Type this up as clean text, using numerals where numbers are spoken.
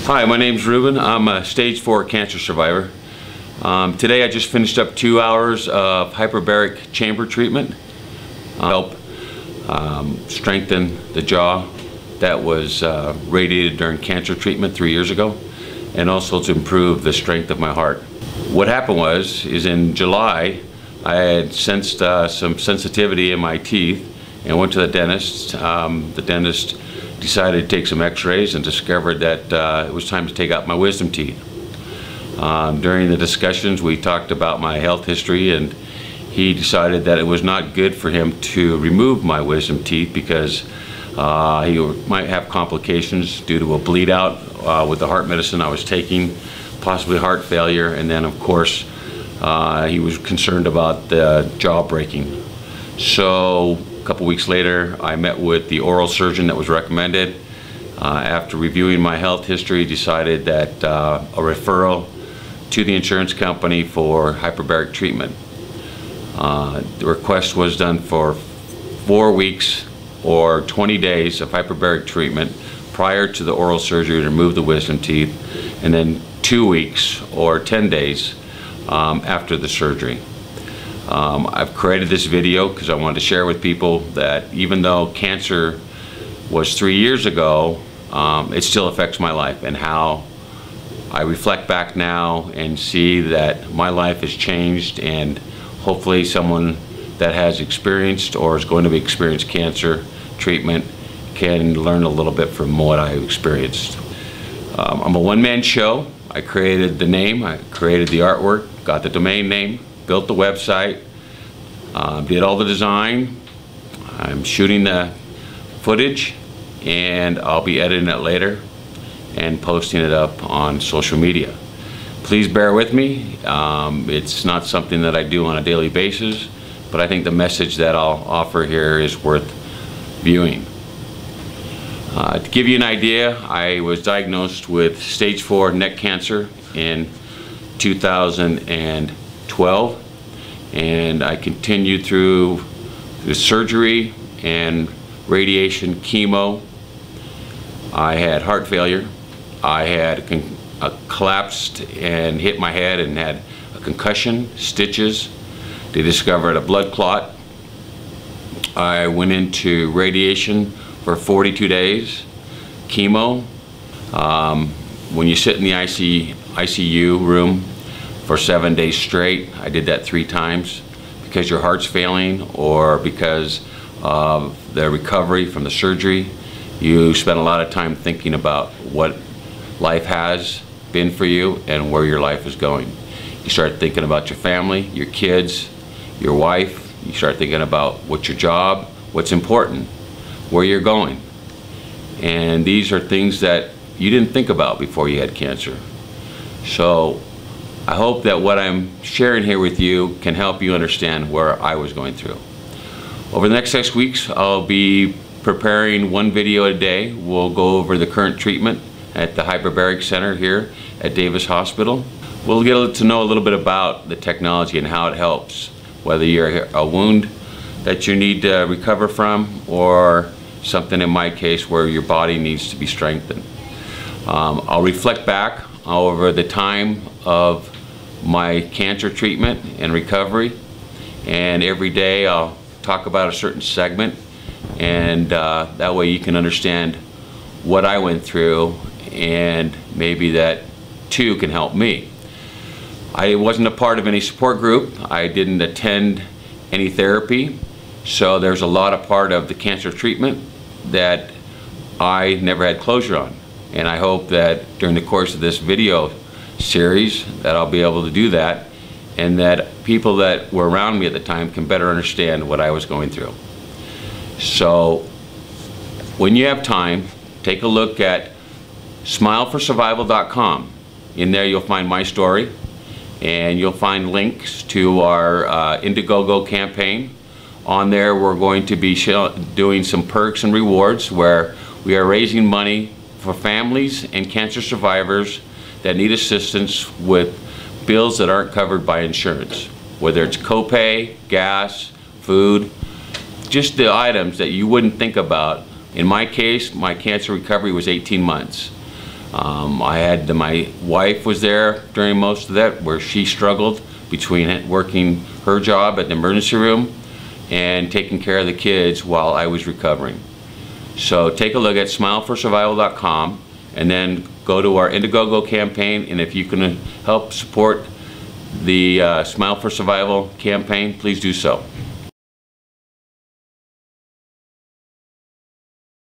Hi, my name's Rubin. I'm a stage 4 cancer survivor. Today I just finished up 2 hours of hyperbaric chamber treatment. Help strengthen the jaw that was radiated during cancer treatment 3 years ago, and also to improve the strength of my heart. What happened is in July I had sensed some sensitivity in my teeth and went to the dentist. The dentist decided to take some x-rays and discovered that it was time to take out my wisdom teeth. During the discussions we talked about my health history, and he decided that it was not good for him to remove my wisdom teeth because he might have complications due to a bleed out with the heart medicine I was taking, possibly heart failure, and then of course he was concerned about the jaw breaking. So a couple weeks later I met with the oral surgeon that was recommended. After reviewing my health history, decided that a referral to the insurance company for hyperbaric treatment. The request was done for 4 weeks or 20 days of hyperbaric treatment prior to the oral surgery to remove the wisdom teeth, and then 2 weeks or 10 days after the surgery. I've created this video because I wanted to share with people that even though cancer was 3 years ago, it still affects my life, and how I reflect back now and see that my life has changed, and hopefully someone that has experienced or is going to experience cancer treatment can learn a little bit from what I experienced. I'm a one-man show. I created the name, I created the artwork, got the domain name, built the website, did all the design. I'm shooting the footage, and I'll be editing it later and posting it up on social media. Please bear with me. It's not something that I do on a daily basis, but I think the message that I'll offer here is worth viewing. To give you an idea, I was diagnosed with stage 4 neck cancer in 2012, and I continued through the surgery and radiation, chemo. I had heart failure. I had collapsed and hit my head and had a concussion, stitches. They discovered a blood clot. I went into radiation for 42 days, chemo. When you sit in the ICU room for 7 days straight, I did that 3 times, because your heart's failing or because of the recovery from the surgery. You spend a lot of time thinking about what life has been for you and where your life is going. You start thinking about your family, your kids, your wife. You start thinking about what's your job, what's important, where you're going. And these are things that you didn't think about before you had cancer. So I hope that what I'm sharing here with you can help you understand where I was going through. Over the next 6 weeks, I'll be preparing 1 video a day. We'll go over the current treatment at the Hyperbaric Center here at Davis Hospital. We'll get to know a little bit about the technology and how it helps, whether you're a wound that you need to recover from, or something in my case where your body needs to be strengthened. I'll reflect back over the time of my cancer treatment and recovery, and every day I'll talk about a certain segment, and that way you can understand what I went through, and maybe that too can help me. I wasn't a part of any support group. I didn't attend any therapy, so there's a lot of part of the cancer treatment that I never had closure on, and I hope that during the course of this video series that I'll be able to do that, and that people that were around me at the time can better understand what I was going through. So when you have time, take a look at smileforsurvival.com. In there you'll find my story, and you'll find links to our Indiegogo campaign. On there we're going to be doing some perks and rewards where we are raising money for families and cancer survivors that need assistance with bills that aren't covered by insurance, whether it's copay, gas, food, just the items that you wouldn't think about. In my case, my cancer recovery was 18 months. My wife was there during most of that, where she struggled between working her job at the emergency room and taking care of the kids while I was recovering. So take a look at smileforsurvival.com and then go to our Indiegogo campaign, and if you can help support the Smile for Survival campaign, please do so.